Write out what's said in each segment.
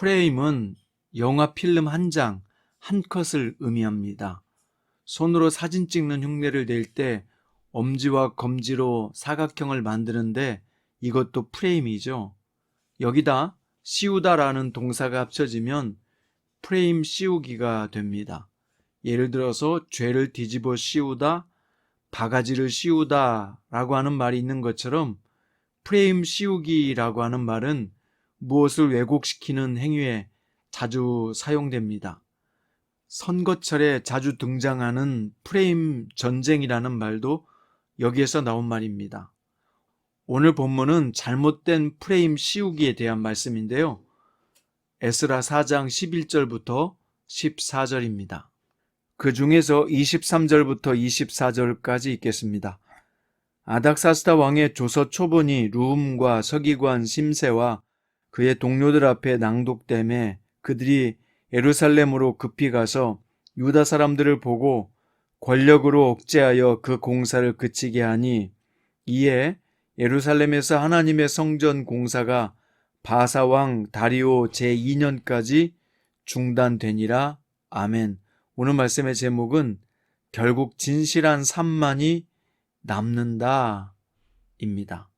프레임은 영화 필름 한 장, 한 컷을 의미합니다. 손으로 사진 찍는 흉내를 낼 때 엄지와 검지로 사각형을 만드는데 이것도 프레임이죠. 여기다 씌우다라는 동사가 합쳐지면 프레임 씌우기가 됩니다. 예를 들어서 죄를 뒤집어 씌우다, 바가지를 씌우다 라고 하는 말이 있는 것처럼 프레임 씌우기라고 하는 말은 무엇을 왜곡시키는 행위에 자주 사용됩니다. 선거철에 자주 등장하는 프레임 전쟁이라는 말도 여기에서 나온 말입니다. 오늘 본문은 잘못된 프레임 씌우기에 대한 말씀인데요. 에스라 4장 11절부터 14절입니다. 그 중에서 23절부터 24절까지 읽겠습니다. 아닥사스다 왕의 조서 초본이 루훔과 서기관 심세와 그의 동료들 앞에 낭독되매 그들이 예루살렘으로 급히 가서 유다 사람들을 보고 권력으로 억제하여 그 공사를 그치게 하니 이에 예루살렘에서 하나님의 성전 공사가 바사 왕 다리오 제2년까지 중단되니라. 아멘. 오늘 말씀의 제목은 결국 진실한 산만이 남는다 입니다.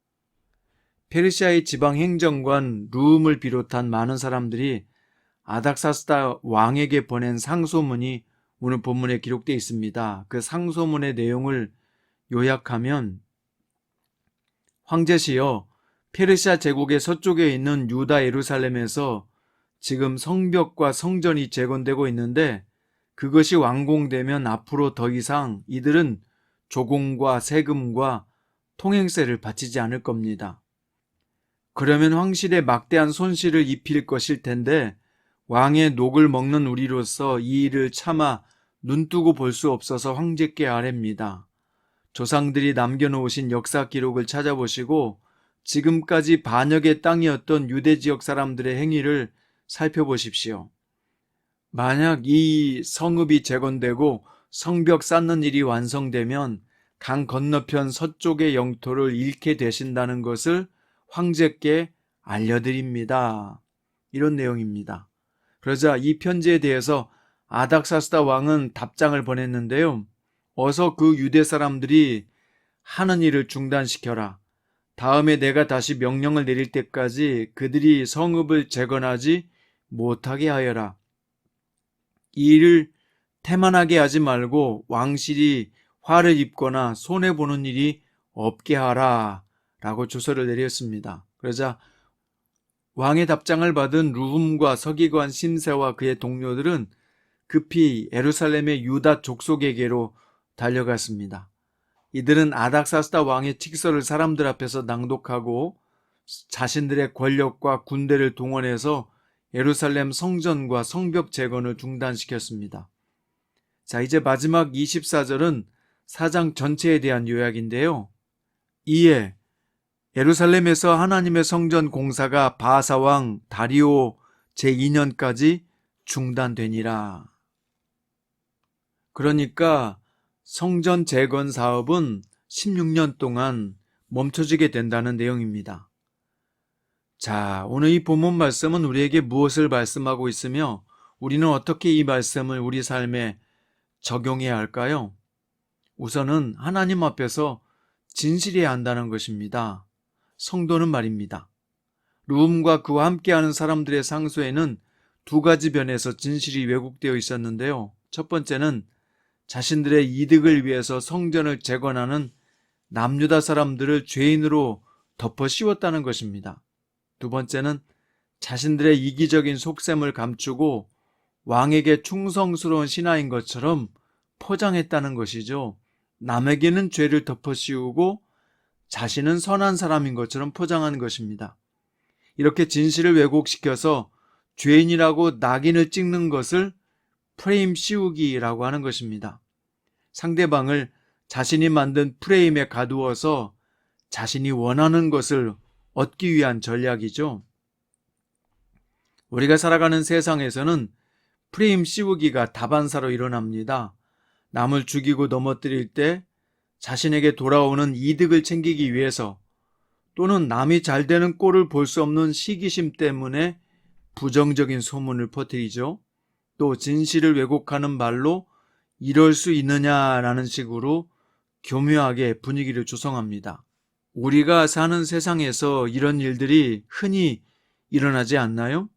페르시아의 지방 행정관 루훔을 비롯한 많은 사람들이 아닥사스다 왕에게 보낸 상소문이 오늘 본문에 기록되어 있습니다. 그 상소문의 내용을 요약하면 황제시여, 페르시아 제국의 서쪽에 있는 유다 예루살렘에서 지금 성벽과 성전이 재건되고 있는데 그것이 완공되면 앞으로 더 이상 이들은 조공과 세금과 통행세를 바치지 않을 겁니다. 그러면 황실에 막대한 손실을 입힐 것일 텐데 왕의 녹을 먹는 우리로서 이 일을 차마 눈뜨고 볼 수 없어서 황제께 아뢰입니다. 조상들이 남겨놓으신 역사 기록을 찾아보시고 지금까지 반역의 땅이었던 유대 지역 사람들의 행위를 살펴보십시오. 만약 이 성읍이 재건되고 성벽 쌓는 일이 완성되면 강 건너편 서쪽의 영토를 잃게 되신다는 것을 황제께 알려드립니다. 이런 내용입니다. 그러자 이 편지에 대해서 아닥사스다 왕은 답장을 보냈는데요. 어서 그 유대 사람들이 하는 일을 중단시켜라. 다음에 내가 다시 명령을 내릴 때까지 그들이 성읍을 재건하지 못하게 하여라. 이 일을 태만하게 하지 말고 왕실이 화를 입거나 손해보는 일이 없게 하라 라고 조서를 내렸습니다. 그러자 왕의 답장을 받은 루훔과 서기관 심세와 그의 동료들은 급히 예루살렘의 유다 족속에게로 달려갔습니다. 이들은 아닥사스다 왕의 칙서를 사람들 앞에서 낭독하고 자신들의 권력과 군대를 동원해서 예루살렘 성전과 성벽 재건을 중단시켰습니다. 자, 이제 마지막 24절은 사장 전체에 대한 요약인데요. 이에 예루살렘에서 하나님의 성전 공사가 바사 왕 다리오 제2년까지 중단되니라. 그러니까 성전 재건 사업은 16년 동안 멈춰지게 된다는 내용입니다. 자, 오늘 이 본문 말씀은 우리에게 무엇을 말씀하고 있으며 우리는 어떻게 이 말씀을 우리 삶에 적용해야 할까요? 우선은 하나님 앞에서 진실해야 한다는 것입니다. 성도는 말입니다. 루훔과 그와 함께하는 사람들의 상소에는 두 가지 면에서 진실이 왜곡되어 있었는데요. 첫 번째는 자신들의 이득을 위해서 성전을 재건하는 남유다 사람들을 죄인으로 덮어 씌웠다는 것입니다. 두 번째는 자신들의 이기적인 속셈을 감추고 왕에게 충성스러운 신하인 것처럼 포장했다는 것이죠. 남에게는 죄를 덮어 씌우고 자신은 선한 사람인 것처럼 포장한 것입니다. 이렇게 진실을 왜곡시켜서 죄인이라고 낙인을 찍는 것을 프레임 씌우기라고 하는 것입니다. 상대방을 자신이 만든 프레임에 가두어서 자신이 원하는 것을 얻기 위한 전략이죠. 우리가 살아가는 세상에서는 프레임 씌우기가 다반사로 일어납니다. 남을 죽이고 넘어뜨릴 때 자신에게 돌아오는 이득을 챙기기 위해서, 또는 남이 잘 되는 꼴을 볼 수 없는 시기심 때문에 부정적인 소문을 퍼뜨리죠. 또 진실을 왜곡하는 말로 이럴 수 있느냐라는 식으로 교묘하게 분위기를 조성합니다. 우리가 사는 세상에서 이런 일들이 흔히 일어나지 않나요?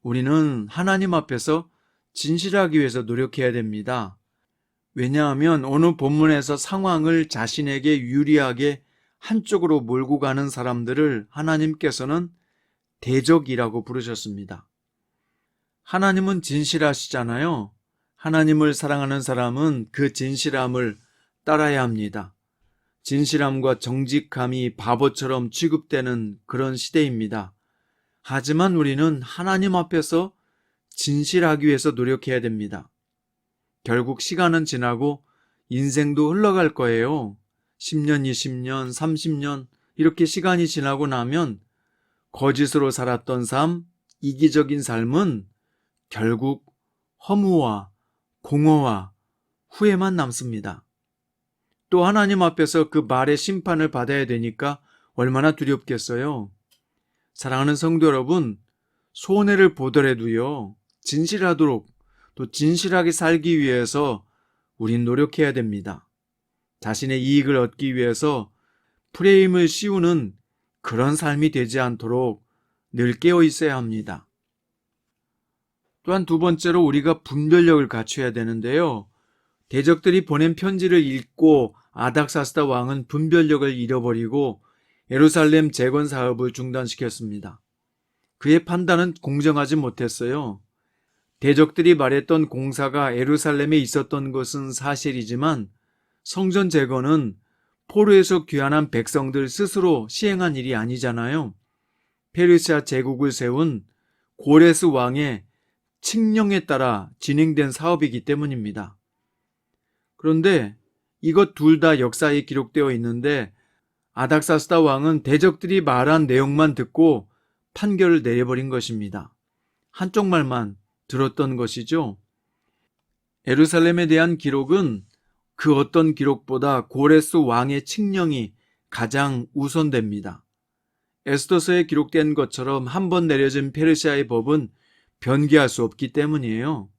우리는 하나님 앞에서 진실하기 위해서 노력해야 됩니다. 왜냐하면 오늘 본문에서 상황을 자신에게 유리하게 한쪽으로 몰고 가는 사람들을 하나님께서는 대적이라고 부르셨습니다. 하나님은 진실하시잖아요. 하나님을 사랑하는 사람은 그 진실함을 따라야 합니다. 진실함과 정직함이 바보처럼 취급되는 그런 시대입니다. 하지만 우리는 하나님 앞에서 진실하기 위해서 노력해야 됩니다. 결국 시간은 지나고 인생도 흘러갈 거예요. 10년, 20년, 30년 이렇게 시간이 지나고 나면 거짓으로 살았던 삶, 이기적인 삶은 결국 허무와 공허와 후회만 남습니다. 또 하나님 앞에서 그 말의 심판을 받아야 되니까 얼마나 두렵겠어요. 사랑하는 성도 여러분, 손해를 보더라도요, 진실하도록 또 진실하게 살기 위해서 우린 노력해야 됩니다. 자신의 이익을 얻기 위해서 프레임을 씌우는 그런 삶이 되지 않도록 늘 깨어 있어야 합니다. 또한 두 번째로 우리가 분별력을 갖춰야 되는데요. 대적들이 보낸 편지를 읽고 아닥사스다 왕은 분별력을 잃어버리고 예루살렘 재건 사업을 중단시켰습니다. 그의 판단은 공정하지 못했어요. 대적들이 말했던 공사가 예루살렘에 있었던 것은 사실이지만 성전 재건은 포로에서 귀환한 백성들 스스로 시행한 일이 아니잖아요. 페르시아 제국을 세운 고레스 왕의 칙령에 따라 진행된 사업이기 때문입니다. 그런데 이것 둘 다 역사에 기록되어 있는데 아닥사스다 왕은 대적들이 말한 내용만 듣고 판결을 내려버린 것입니다. 한쪽 말만 들었던 것이죠. 예루살렘에 대한 기록은 그 어떤 기록보다 고레스 왕의 칙령이 가장 우선됩니다. 에스더서에 기록된 것처럼 한 번 내려진 페르시아의 법은 변개할 수 없기 때문이에요.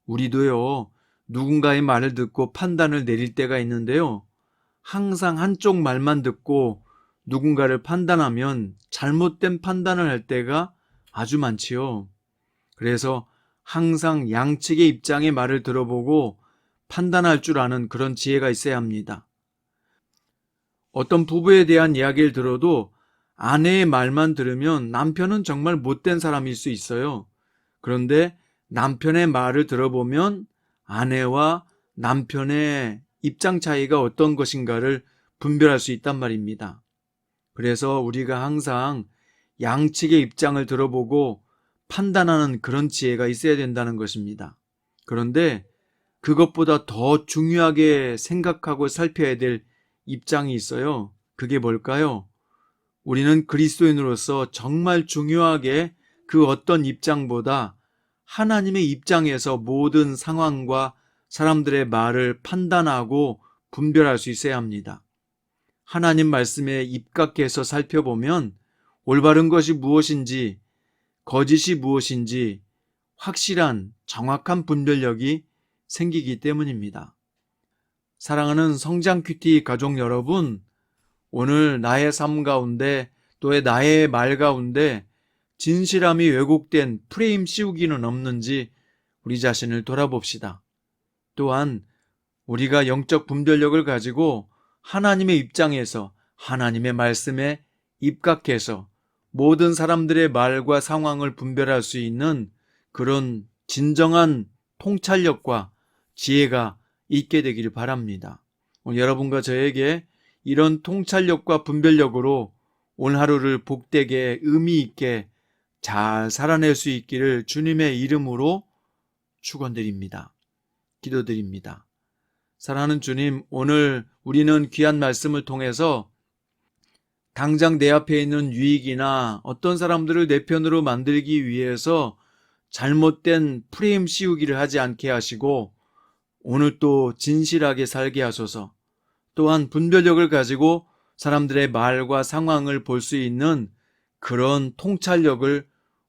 우리도요, 누군가의 말을 듣고 판단을 내릴 때가 있는데요. 항상 한쪽 말만 듣고 누군가를 판단하면 잘못된 판단을 할 때가 아주 많지요. 그래서 항상 양측의 입장의 말을 들어보고 판단할 줄 아는 그런 지혜가 있어야 합니다. 어떤 부부에 대한 이야기를 들어도 아내의 말만 들으면 남편은 정말 못된 사람일 수 있어요. 그런데 남편의 말을 들어보면 아내와 남편의 입장 차이가 어떤 것인가를 분별할 수 있단 말입니다. 그래서 우리가 항상 양측의 입장을 들어보고 판단하는 그런 지혜가 있어야 된다는 것입니다. 그런데 그것보다 더 중요하게 생각하고 살펴야 될 입장이 있어요. 그게 뭘까요? 우리는 그리스도인으로서 정말 중요하게 그 어떤 입장보다 하나님의 입장에서 모든 상황과 사람들의 말을 판단하고 분별할 수 있어야 합니다. 하나님 말씀에 입각해서 살펴보면 올바른 것이 무엇인지, 거짓이 무엇인지 확실한 정확한 분별력이 생기기 때문입니다. 사랑하는 성장 큐티 가족 여러분, 오늘 나의 삶 가운데 또 나의 말 가운데 진실함이 왜곡된 프레임 씌우기는 없는지 우리 자신을 돌아봅시다. 또한 우리가 영적 분별력을 가지고 하나님의 입장에서 하나님의 말씀에 입각해서 모든 사람들의 말과 상황을 분별할 수 있는 그런 진정한 통찰력과 지혜가 있게 되기를 바랍니다. 오늘 여러분과 저에게 이런 통찰력과 분별력으로 오늘 하루를 복되게 의미 있게 잘 살아낼 수 있기를 주님의 이름으로 축원드립니다. 기도드립니다. 사랑하는 주님, 오늘 우리는 귀한 말씀을 통해서 당장 내 앞에 있는 유익이나 어떤 사람들을 내 편으로 만들기 위해서 잘못된 프레임 씌우기를 하지 않게 하시고 오늘 또 진실하게 살게 하소서. 또한 분별력을 가지고 사람들의 말과 상황을 볼 수 있는 그런 통찰력을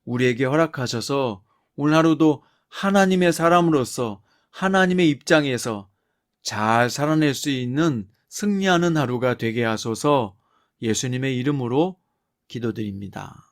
우리에게 허락하셔서 오늘 하루도 하나님의 사람으로서 하나님의 입장에서 잘 살아낼 수 있는 승리하는 하루가 되게 하소서. 예수님의 이름으로 기도드립니다.